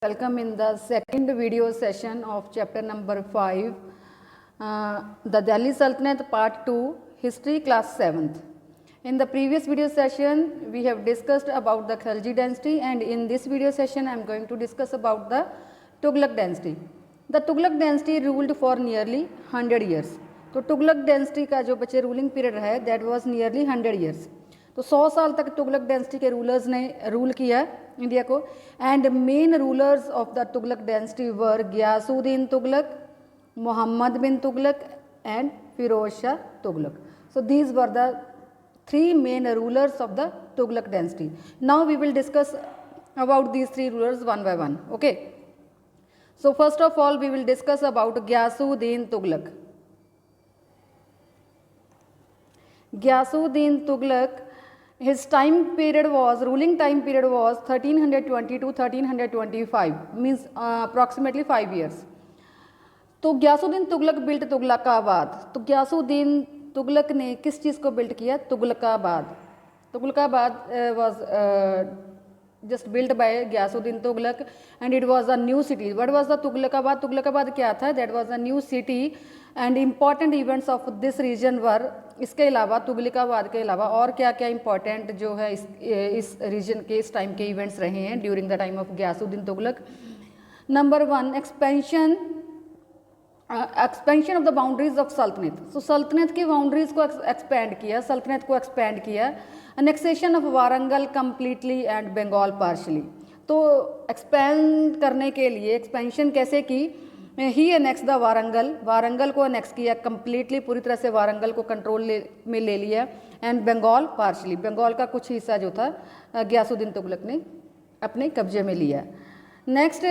Welcome in the second video session of chapter number 5, the Delhi Sultanate part 2, history class 7th. In the previous video session, we have discussed about the Khalji dynasty, and in this video session, I am going to discuss about the Tughlaq dynasty. The Tughlaq dynasty ruled for nearly 100 years. तो Tughlaq density का जो बचे ruling period है that was nearly 100 years. तो 100 साल तक Tughlaq dynasty के rulers ने रूल किया इंडिया को. And main rulers of the Tughlaq dynasty were Ghiyasuddin Tughlaq, Mohammad bin Tughlaq and Firoz Shah Tughlaq. So these were the three main rulers of the Tughlaq dynasty. Now we will discuss about these three rulers one by one. Okay. So first of all we will discuss about Ghiyasuddin Tughlaq. Ghiyasuddin Tughlaq, his time period was, ruling time period was 1320 to 1325, means approximately 5 years. तो Ghiyasuddin Tughlaq built Tughlaqabad. तो Ghiyasuddin Tughlaq ने किस चीज़ को build किया? Tughlaqabad. Tughlaqabad was just build by Ghiyasuddin Tughlaq and it was a new city. What was the Tughlaqabad? Tughlaqabad क्या था? That was a new city and important events of this region were. इसके अलावा तुगलकाबाद के अलावा और क्या क्या इंपॉर्टेंट जो है इस रीजन के इस टाइम के इवेंट्स रहे हैं during the time of Ghiyasuddin Tughlaq. Number 1, expansion of the boundaries of सल्तनत. सो सल्तनत की बाउंड्रीज को एक्सपेंड किया, सल्तनत को एक्सपेंड किया. Annexation of Warangal completely and Bengal partially. तो एक्सपेंड करने के लिए एक्सपेंशन कैसे की? He annex the Warangal, Warangal को अनेक्स किया कम्प्लीटली, पूरी तरह से वारंगल को कंट्रोल में ले लिया. एंड बंगाल पार्शली, बंगाल का कुछ हिस्सा जो था गियासुद्दीन तुगलक ने अपने कब्जे में लिया. Next,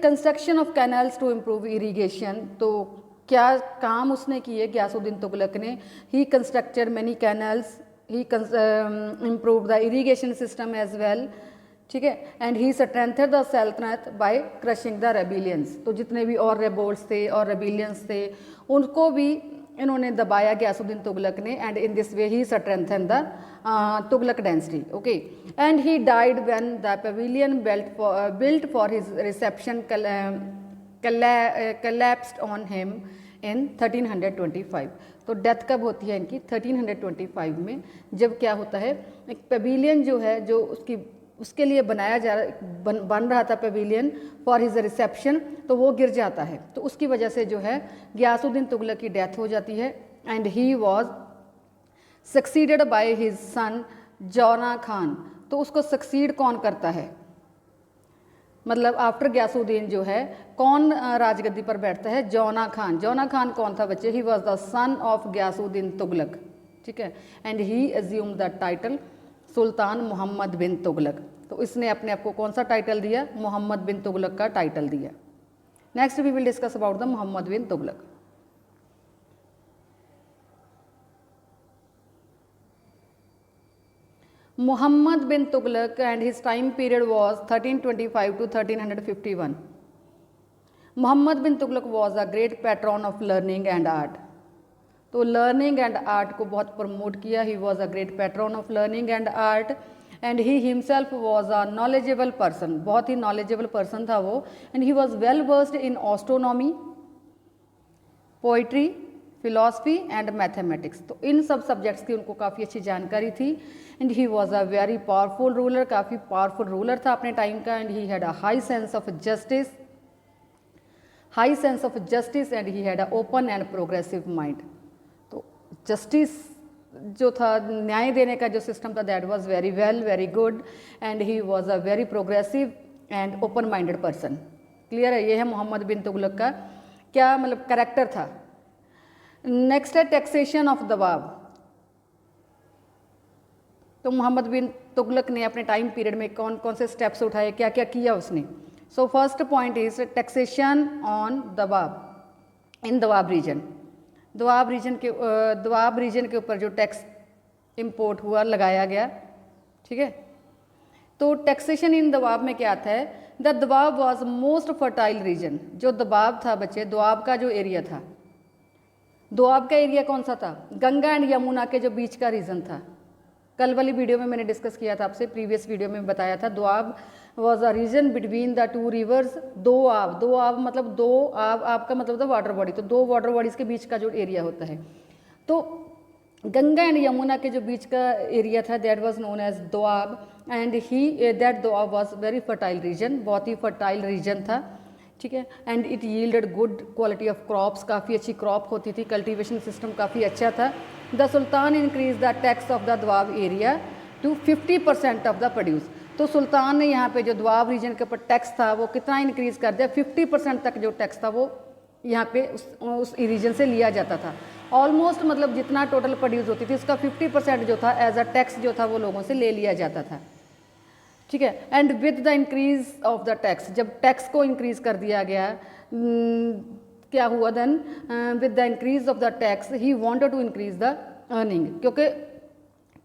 construction of canals to improve irrigation. तो क्या काम उसने किए गियासुद्दीन तुगलक ने? He constructed many canals, he improve the irrigation system as well. ठीक है. And he strengthened the saltanat by crushing the rebellions. तो जितने भी और रेबोल्ट्स थे और रेबिलियंस थे उनको भी इन्होंने दबाया गियासुद्दीन तुगलक ने. And in this way he strengthen the Tughlaq dynasty. Okay. And he died when the pavilion built for his reception collapsed on him in 1325. तो डेथ कब होती है इनकी? 1325 में. जब क्या होता है, एक पवेलियन जो है जो उसके लिए बनाया बन रहा था पवेलियन फॉर हिज रिसेप्शन, तो वो गिर जाता है. तो उसकी वजह से जो है गियासुद्दीन तुगलक की डेथ हो जाती है. And he was succeeded by his son जौना खान. तो उसको सक्सीड कौन करता है? मतलब आफ्टर गियासुद्दीन जो है कौन राजगद्दी पर बैठता है? जौना खान. जौना खान कौन था बच्चे? He was the son of Ghiyasuddin Tughlaq. ठीक है. And he assume the title sultan Mohammad bin Tughlaq. तो इसने अपने आप को कौन सा टाइटल दिया? मोहम्मद बिन तुगलक का टाइटल दिया. Next we will discuss about the Mohammad bin Tughlaq. Muhammad bin Tughlaq and his time period was 1325 to 1351. Muhammad bin Tughlaq was a great patron of learning and art. तो लर्निंग एंड आर्ट को बहुत promote किया. ही was a great patron of learning and art and he himself was a knowledgeable person. बहुत ही knowledgeable person था वो. And he was well versed in astronomy, poetry, philosophy and mathematics. तो इन सब subjects की उनको काफ़ी अच्छी जानकारी थी. And he was a very powerful ruler, काफ़ी पावरफुल रूलर था अपने टाइम का. And he had a high sense of justice and he had a open and progressive mind. तो जस्टिस जो था, न्याय देने का जो सिस्टम था, that was very good. And he was a very progressive and open minded person. Clear है? ये है मोहम्मद बिन तुगलक का क्या मतलब कैरेक्टर था. नेक्स्ट है टैक्सेशन ऑफ दबाव. तो मोहम्मद बिन तुगलक ने अपने टाइम पीरियड में कौन कौन से स्टेप्स उठाए, क्या क्या किया उसने? So first point is taxation on दबाव इन दवाब रीजन. द्वाब रीजन के ऊपर जो टैक्स इंपोर्ट हुआ, लगाया गया. ठीक है. तो टैक्सेशन इन दवाब में क्या आता है? द दवाब वॉज मोस्ट फर्टाइल रीजन. जो दबाब था बच्चे, द्वाब का जो एरिया था, द्वाब का एरिया कौन सा था? गंगा एंड यमुना के जो बीच का रीजन था. कल वाली वीडियो में मैंने डिस्कस किया था आपसे, प्रीवियस वीडियो में बताया था. Doab was a region between the two rivers. दो आब मतलब दो आब का मतलब था वाटर बॉडी, तो दो वाटर बॉडीज़ के बीच का जो एरिया होता है, तो गंगा एंड यमुना के जो बीच का एरिया था that was known as Doab, and he that Doab was very fertile region, बहुत ही फर्टाइल रीजन था, ठीक है। And it yielded good quality of crops, काफ़ी अच्छी क्रॉप होती थी, कल्टीवेशन सिस्टम काफ़ी अच्छा था। The sultan increase the tax of the Doab area to 50% of the produce. तो सुल्तान ने यहाँ पे जो दोआब रीजन के ऊपर टैक्स था वो कितना इंक्रीज़ कर दिया, 50% तक जो टैक्स था वो यहाँ पे उस रीजन से लिया जाता था। ऑलमोस्ट मतलब जितना टोटल प्रोड्यूस होती थी उसका 50% जो था एज अ टैक्स जो था वो लोगों से ले लिया जाता था, ठीक है। And with the increase of the tax, जब टैक्स को इंक्रीज कर दिया गया, क्या हुआ then, with the increase of the tax he wanted to increase the earning, क्योंकि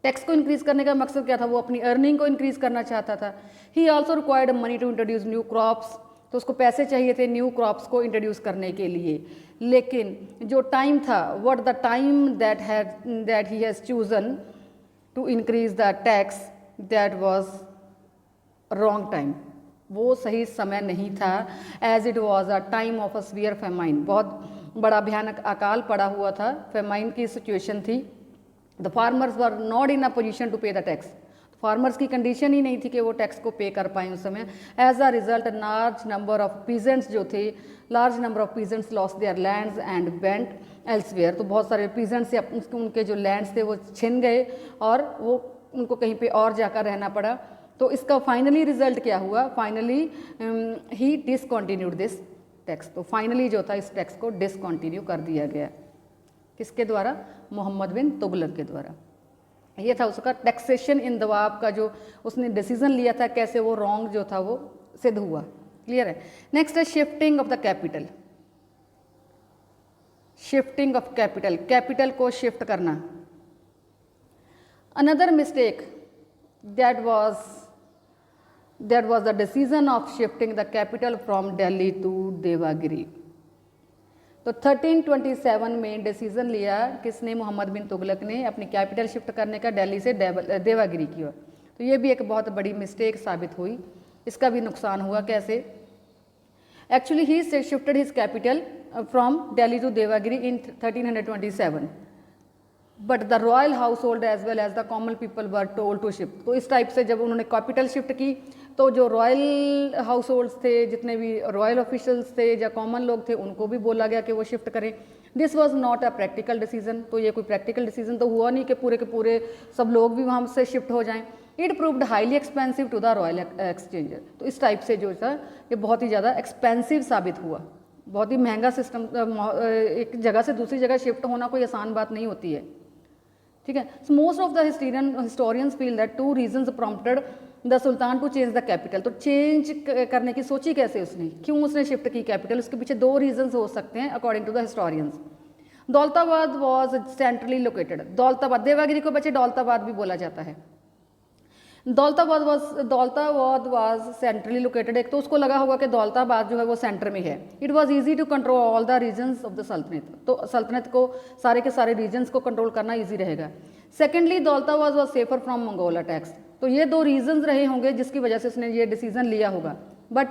टैक्स को इंक्रीज करने का मकसद क्या था, वो अपनी अर्निंग को इंक्रीज करना चाहता था। He also required money to introduce new crops, तो उसको पैसे चाहिए थे न्यू क्रॉप्स को इंट्रोड्यूस करने के लिए। लेकिन जो टाइम था, what the time that he has chosen to increase the tax, that was wrong time, वो सही समय नहीं था। As it was a time of a severe famine, बहुत बड़ा भयानक अकाल पड़ा हुआ था, फेमाइन की सिचुएशन थी। The farmers were not in a position to pay the tax, farmers की कंडीशन ही नहीं थी कि वो टैक्स को पे कर पाएँ उस समय। As a result large number of peasants जो थे, large number of peasants lost their lands and went elsewhere, तो बहुत सारे पीजेंट्स से उनके जो लैंड्स थे वो छिन गए और वो उनको कहीं पे और जाकर रहना पड़ा। तो इसका फाइनली रिजल्ट क्या हुआ, finally he discontinued this tax, तो फाइनली जो था इस टैक्स को डिसकंटिन्यू कर दिया गया, किसके द्वारा, मोहम्मद बिन तुगलक के द्वारा। ये था उसका टैक्सेशन इन दोआब का जो उसने डिसीजन लिया था, कैसे वो रॉन्ग जो था वो सिद्ध हुआ। क्लियर है। नेक्स्ट है shifting of the capital, shifting of capital, capital को शिफ्ट करना। Another mistake that was the decision of shifting the capital from Delhi to Devagiri. तो 1327 में डिसीजन लिया किसने, मोहम्मद बिन तुगलक ने, अपनी कैपिटल शिफ्ट करने का दिल्ली से देवागिरी की ओर। तो ये भी एक बहुत बड़ी मिस्टेक साबित हुई, इसका भी नुकसान हुआ। कैसे, actually he shifted his capital from Delhi to Devagiri in 1327, but the royal household as well as the common people were told to shift. तो इस टाइप से जब उन्होंने कैपिटल शिफ्ट की तो जो रॉयल हाउस होल्ड्स थे, जितने भी रॉयल ऑफिशियल्स थे या कॉमन लोग थे, उनको भी बोला गया कि वो शिफ्ट करें। This was not a practical decision, तो ये कोई प्रैक्टिकल डिसीजन तो हुआ नहीं कि पूरे के पूरे सब लोग भी वहाँ से शिफ्ट हो जाएं। It proved highly expensive to the royal exchequer, तो इस टाइप से जो था ये बहुत ही ज़्यादा एक्सपेंसिव साबित हुआ, बहुत ही महंगा सिस्टम। एक जगह से दूसरी जगह शिफ्ट होना कोई आसान बात नहीं होती है, ठीक है। Most of the historians feel that two reasons prompted the sultan to change the capital. तो चेंज करने की सोची कैसे उसने, क्यों उसने शिफ्ट की कैपिटल, उसके पीछे दो रीजंस हो सकते हैं according to the historians. Daulatabad was centrally located, Daulatabad, Devagiri को बच्चे दौलताबाद भी बोला जाता है। दौलताबाद वाज सेंट्रली लोकेटेड, एक तो उसको लगा होगा कि दौलताबाद जो है वो सेंटर में है। It was easy to control all the regions of the saltanat, तो सल्तनत को सारे के सारे रीजन्स को कंट्रोल करना इजी रहेगा। Secondly Daulatabad was safer from Mongol attacks, तो ये दो रीजंस रहे होंगे जिसकी वजह से उसने ये डिसीजन लिया होगा। But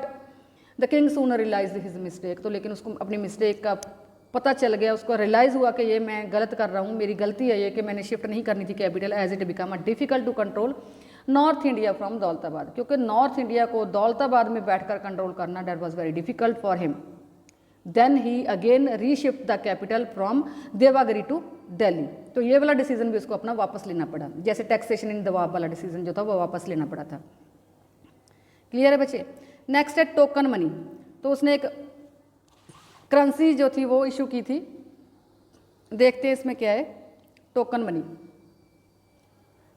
the king sooner realize his mistake, तो लेकिन उसको अपनी मिस्टेक का पता चल गया, उसको रियलाइज़ हुआ कि ये मैं गलत कर रहा हूँ, मेरी गलती है ये कि मैंने शिफ्ट नहीं करनी थी capital, as it become a difficult to control north India from Daulatabad, क्योंकि नॉर्थ इंडिया को दौलताबाद में बैठकर कंट्रोल करना that was very difficult for him. Then he again reshift the capital from Devagiri to Delhi, तो ये वाला डिसीजन भी उसको अपना वापस लेना पड़ा, जैसे टैक्सेशन इन दोआब वाला डिसीजन जो था वो वापस लेना पड़ा था। क्लियर है बच्चे। नेक्स्ट है टोकन मनी, तो उसने एक करेंसी जो थी वो इशू की थी, देखते हैं इसमें क्या है। Token money,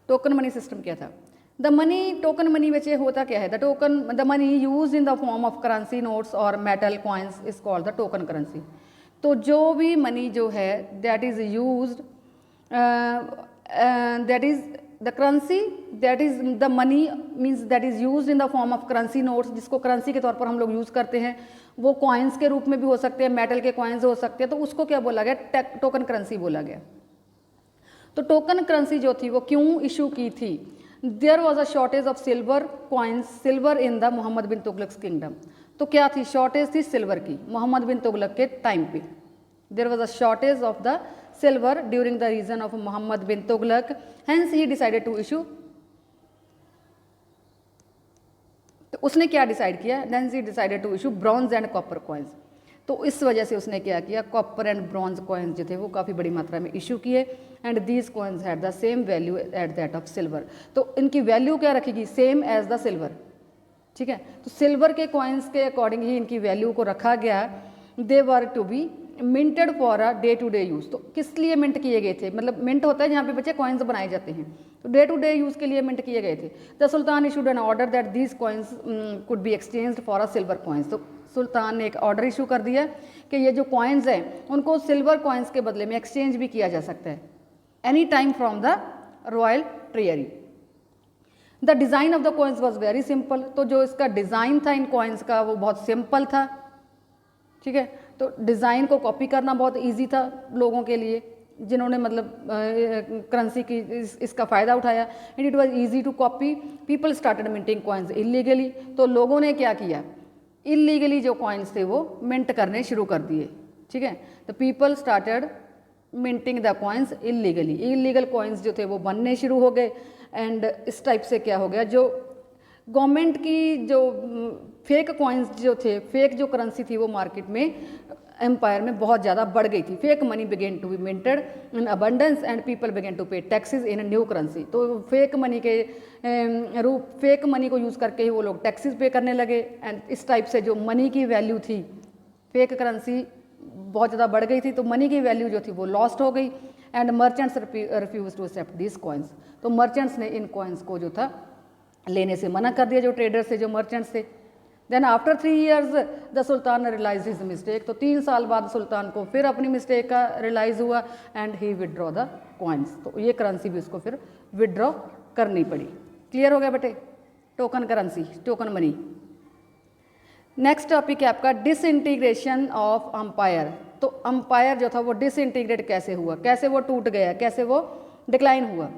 token money system क्या था। द मनी, टोकन मनी बच्चे होता क्या है, the money use in the form of currency notes और metal coins is called the token currency. तो जो भी मनी जो है that is used, that is the currency, that is the money means that is used in the form of currency notes, जिसको currency के तौर पर हम लोग यूज़ करते हैं, वो कॉइन्स के रूप में भी हो सकते हैं, मेटल के कॉइन्स हो सकते हैं, तो उसको क्या बोला गया, टोकन करेंसी बोला गया। तो टोकन करेंसी जो थी वो क्यों इशू की थी, there was a shortage of silver coins silver in the Mohammad bin Tughlaq kingdom. तो क्या थी, शॉर्टेज थी सिल्वर की मोहम्मद बिन तुगलक के टाइम पे। There was a shortage of the silver during the region of Mohammad bin Tughlaq, hence he decided to issue. तो उसने क्या डिसाइड किया, hence he decided to issue bronze and copper coins. तो इस वजह से उसने क्या किया, कॉपर एंड ब्रॉन्ज कॉइन्स जो थे वो काफ़ी बड़ी मात्रा में इशू किए। And these coins had the same value at that of silver. तो इनकी वैल्यू क्या रखेगी, सेम एज द सिल्वर। ठीक है, तो सिल्वर के कॉइन्स के अकॉर्डिंग ही इनकी वैल्यू को रखा गया। They were to be minted for a day to day use. तो किस लिए मिंट किए गए थे, मतलब मिंट होता है जहाँ पे बच्चे कॉइन्स बनाए जाते हैं, तो डे टू डे यूज़ के लिए मिंट किए गए थे। The sultan issued N order that these coins could be exchanged for a silver coins. तो सुल्तान ने एक ऑर्डर इशू कर दिया कि ये जो कॉइन्स हैं उनको सिल्वर कॉइन्स के बदले में एक्सचेंज भी किया जा सकता है any time from the royal treasury. The design of the coins was very simple. तो जो इसका डिज़ाइन था इन कॉइन्स का वो बहुत सिंपल था। ठीक है, तो डिज़ाइन को कॉपी करना बहुत इजी था लोगों के लिए जिन्होंने मतलब करेंसी की इसका फ़ायदा उठाया। And it was easy to copy. People started minting coins illegally. तो लोगों ने क्या किया, इलीगली जो कॉइन्स थे वो मिंट करने शुरू कर दिए। ठीक है, तो people started minting the coins illegally. Illegal coins जो थे वो बनने शुरू हो गए। एंड इस टाइप से क्या हो गया, जो गवर्नमेंट की जो फेक कॉइन्स जो थे, फेक जो करेंसी थी वो मार्केट में एम्पायर में बहुत ज़्यादा बढ़ गई थी। Fake money began to be minted in abundance and people began to pay taxes in new currency. तो फेक मनी के रूप, फेक मनी को यूज़ करके ही वो लोग टैक्सेस पे करने लगे। एंड इस टाइप से जो मनी की वैल्यू थी, फेक करेंसी बहुत ज़्यादा बढ़ गई थी, तो मनी की वैल्यू जो थी वो लॉस्ट हो गई। And merchants refuse to accept this coins. तो मर्चेंट्स ने इन कॉइन्स को जो था लेने से मना कर दिया, जो ट्रेडर्स थे, जो मर्चेंट्स थे। Then after 3 years the sultan realize his mistake. तो 3 साल बाद सुल्तान को फिर अपनी मिस्टेक का रियलाइज़ हुआ and he withdraw the coins. तो ये करेंसी भी उसको फिर विदड्रॉ करनी पड़ी। क्लियर हो गया बेटे, token currency, token money. Next topic है आपका डिसइंटीग्रेशन ऑफ अम्पायर। तो अम्पायर जो था वो डिसइंटीग्रेट कैसे हुआ, कैसे वो टूट गया, कैसे वो डिक्लाइन हुआ।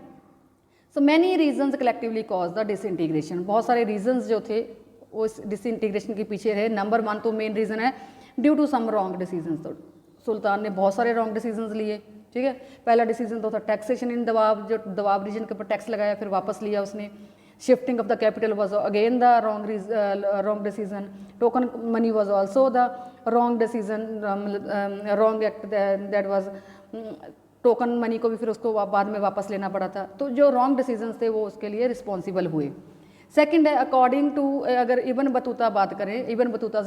So many reasons collectively cause the disintegration. बहुत सारे रीजन्स जो थे वो इस डिसइंटीग्रेशन के पीछे रहे। नंबर 1 तो मेन रीज़न है due to some wrong decisions. तो सुल्तान ने बहुत सारे रॉन्ग डिसीजंस लिए। ठीक है, पहला डिसीजन तो था टैक्सेशन इन दवाब, जो दवाब रीजन के ऊपर टैक्स लगाया फिर वापस लिया उसने। Shifting of the capital was again the wrong decision. Token money was also the wrong decision, wrong act that was. Token money को भी फिर उसको बाद में वापस लेना पड़ा था। तो जो रॉन्ग डिसीजंस थे वो उसके लिए रिस्पॉन्सिबल हुए। सेकंड है अकॉर्डिंग टू, अगर इबन बतूता बात करें, Ibn Battuta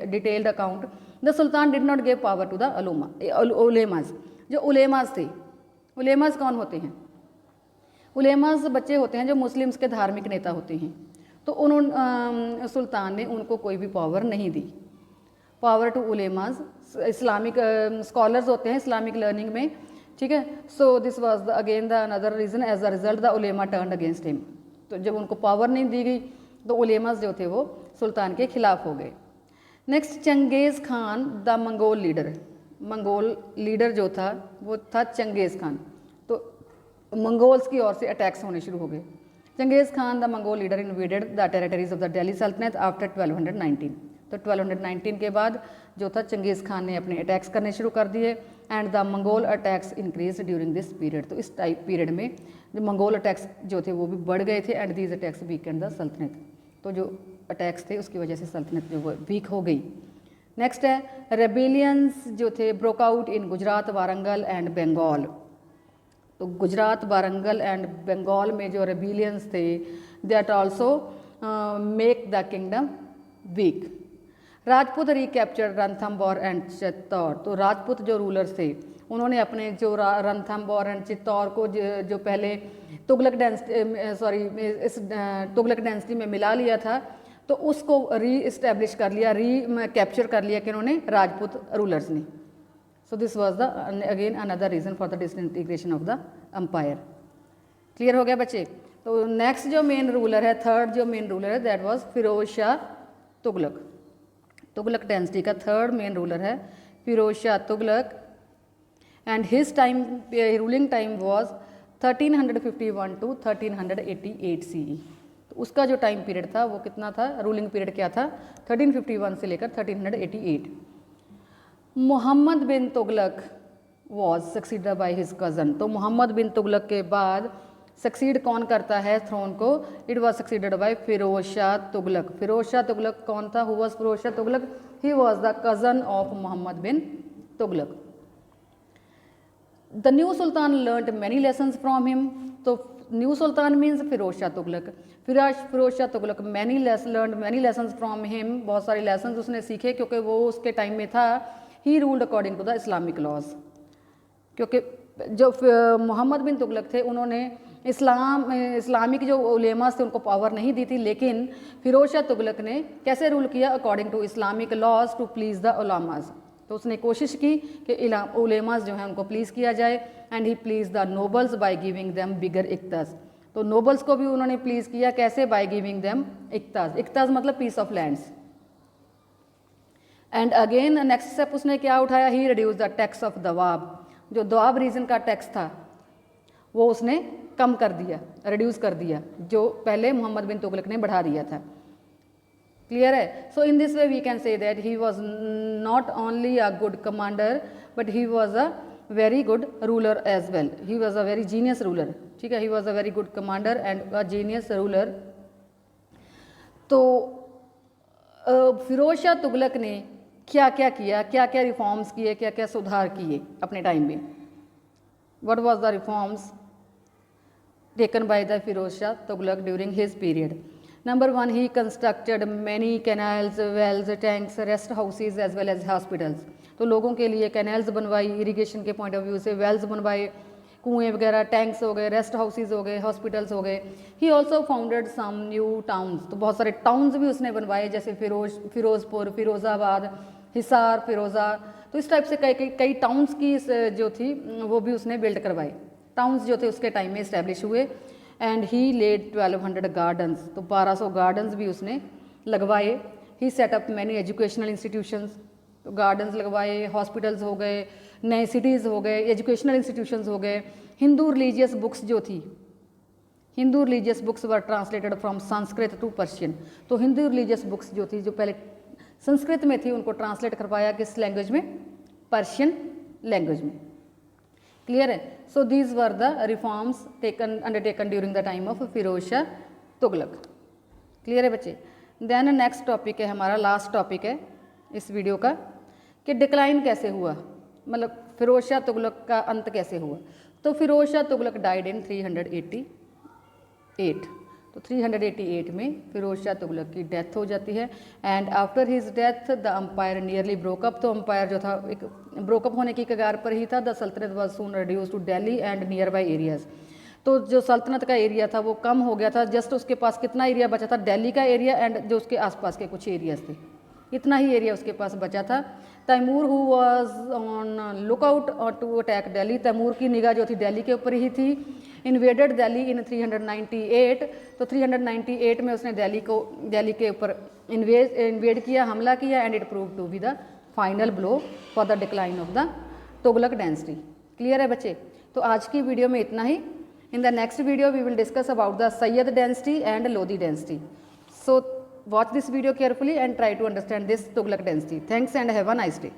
detailed account, the sultan did not give power to the ulemas. जो उलेमाज थे, उलेमाज कौन होते हैं, उलेमाज बच्चे होते हैं जो मुस्लिम्स के धार्मिक नेता होते हैं। तो उन्होंने सुल्तान ने उनको कोई भी पावर नहीं दी। Power to ulemas, Islamic scholars होते हैं इस्लामिक लर्निंग में। ठीक है, so this was the again the another reason, as a result the ulema turned against him. तो जब उनको पावर नहीं दी गई तो उलेमास जो थे वो सुल्तान के खिलाफ हो गए। Next Changez Khan the Mongol leader. Mongol leader जो था वो था चंगेज़ खान। तो मंगोल्स की ओर से अटैक्स होने शुरू हो गए। Changez Khan the Mongol leader invaded the territories of the Delhi सल्तनत आफ्टर 1219। तो 1219 के बाद जो था चंगेज़ खान ने अपने अटैक्स करने शुरू कर दिए। And the Mongol attacks increase during this period. तो इस टाइप पीरियड में जो मंगोल अटैक्स जो थे वो भी बढ़ गए थे। And these attacks Weeknd the saltanat. तो जो अटैक्स थे उसकी वजह से सल्तनत जो वो वीक हो गई। नेक्स्ट है रेबेलियंस जो थे broke out in Gujarat, Warangal and Bengal. तो गुजरात, वारंगल एंड बंगाल में जो रेबेलियंस थे that also make the kingdom weak. Rajput recaptured Ranthambore and Chittor. तो राजपूत जो रूलर्स थे उन्होंने अपने जो रणथंबोर एंड चित्तौड़ को जो पहले तुगलक इस तुगलक डायनेस्टी में मिला लिया था, तो उसको री इस्टेब्लिश कर लिया, कैप्चर कर लिया कि उन्होंने राजपूत रूलर्स ने। So this was the again another reason for the disintegration of the empire. Clear हो गया बच्चे। तो नेक्स्ट जो मेन रूलर है, थर्ड जो मेन रूलर है that was Firoz Shah Tughlaq. Tughlaq dynasty का थर्ड मेन रूलर है Firoz Shah Tughlaq. And his time ruling time was 1351 to 1388 CE। तो उसका जो टाइम पीरियड था वो कितना था, रूलिंग पीरियड क्या था, 1351 से लेकर 1388। Mohammad bin Tughlaq was succeeded by his cousin. तो मोहम्मद बिन तुगलक के बाद सक्सीड कौन करता है थ्रोन को, it was succeeded by Firoz Shah Tughlaq. Firoz Shah Tughlaq कौन था, who was Firoz Shah Tughlaq, he was the cousin of Mohammad bin Tughlaq. The new sultan learned many lessons from him. तो new sultan means Firoz Shah Tughlaq. Firoz Shah Tughlaq learned many lessons from him, बहुत सारे लेसन्स उसने सीखे क्योंकि वो उसके टाइम में था। He ruled according to the Islamic laws, क्योंकि जो मोहम्मद बिन तुगलक थे उन्होंने इस्लामिक जो उलेमा थे उनको पावर नहीं दी थी, लेकिन फिरोज शाह तुगलक ने कैसे रूल किया, according to Islamic laws to please the उलामाज। तो उसने कोशिश की कि उलेमाज जो है उनको प्लीज़ किया जाए, and he please the nobles by giving them bigger इक्ताज। तो नोबल्स को भी उन्होंने प्लीज़ किया, कैसे, बाय गिविंग देम इक्ताज। इक्ताज मतलब piece of lands. And again next step उसने क्या उठाया, he reduce the tax of Doab. जो दोआब रीजन का टैक्स था वो उसने कम कर दिया, रिड्यूस कर दिया, जो पहले मोहम्मद बिन तुगलक ने बढ़ा दिया था। क्लियर है। So in this way we can say that he was not only a good commander but he was a very good ruler as well. He was a very genius ruler, ठीक है, he was a very good commander and a genius ruler. तो फिरोज शाह तुगलक ने क्या क्या किया, क्या क्या reforms किए, क्या क्या सुधार किए अपने टाइम में। What was the reforms taken by the Firoz Shah Tughlaq during his period. Number 1, he constructed many canals, wells, tanks, rest houses as well as hospitals. तो लोगों के लिए कैनाल्स बनवाई, इरीगेशन के पॉइंट ऑफ व्यू से वेल्स बनवाए, कुएँ वगैरह, टैंक्स हो गए, रेस्ट हाउसेज हो गए, हॉस्पिटल्स हो गए। He also founded some new towns. तो बहुत सारे टाउन्स भी उसने बनवाए, जैसे फिरोजपुर, फिरोज़ाबाद, हिसार, फिरोज़ा। तो इस टाइप से कई टाउन्स की जो थी वो भी उसने बिल्ड करवाए। टाउन्स जो थे उसके टाइम में इस्टेब्लिश हुए। And he laid 1200 gardens. तो 1200 गार्डन्स भी उसने लगवाए। He set up many educational institutions. तो गार्डन्स लगवाए, हॉस्पिटल्स हो गए, नए सिटीज़ हो गए, एजुकेशनल इंस्टीट्यूशंस हो गए। हिंदू रिलीजियस बुक्स जो थी, Hindu religious books were translated from Sanskrit to Persian. तो हिंदू रिलीजियस बुक्स जो थी, जो पहले संस्कृत में थी, उनको ट्रांसलेट करवाया किस लैंग्वेज में, पर्शियन लैंग्वेज में। क्लियर है। So these were the reforms undertaken during the time of Firoz Shah Tughlaq. Clear है बच्चे। देन नेक्स्ट टॉपिक है हमारा, लास्ट टॉपिक है इस वीडियो का, कि डिक्लाइन कैसे हुआ, मतलब फिरोज शाह तुगलक का अंत कैसे हुआ। तो फिरोज शाह तुगलक डाइड इन 388। तो 388 में फिरोज शाह तुगलक की डेथ हो जाती है। And after his death the empire nearly broke up. तो अम्पायर जो था एक ब्रोकअप होने की कगार पर ही था। The saltanat was soon reduce to Delhi and nearby areas. तो जो सल्तनत का एरिया था वो कम हो गया था। जस्ट उसके पास कितना एरिया बचा था, दिल्ली का एरिया एंड जो उसके आसपास के कुछ एरियाज थे, इतना ही एरिया उसके पास बचा था। Timur who was on lookout to attack Delhi. Timur की निगाह जो थी दिल्ली के ऊपर ही थी। Invaded Delhi in 398। तो 398 में उसने दिल्ली के ऊपर इन्वेड किया, हमला किया, and it prove to be the final blow for the decline of the Tughlaq dynasty. Clear है बच्चे। तो आज की वीडियो में इतना ही। In the next video we will discuss about the Sayyid dynasty and Lodi dynasty. So watch this video carefully and try to understand this Tughlaq dynasty. Thanks and have a nice day.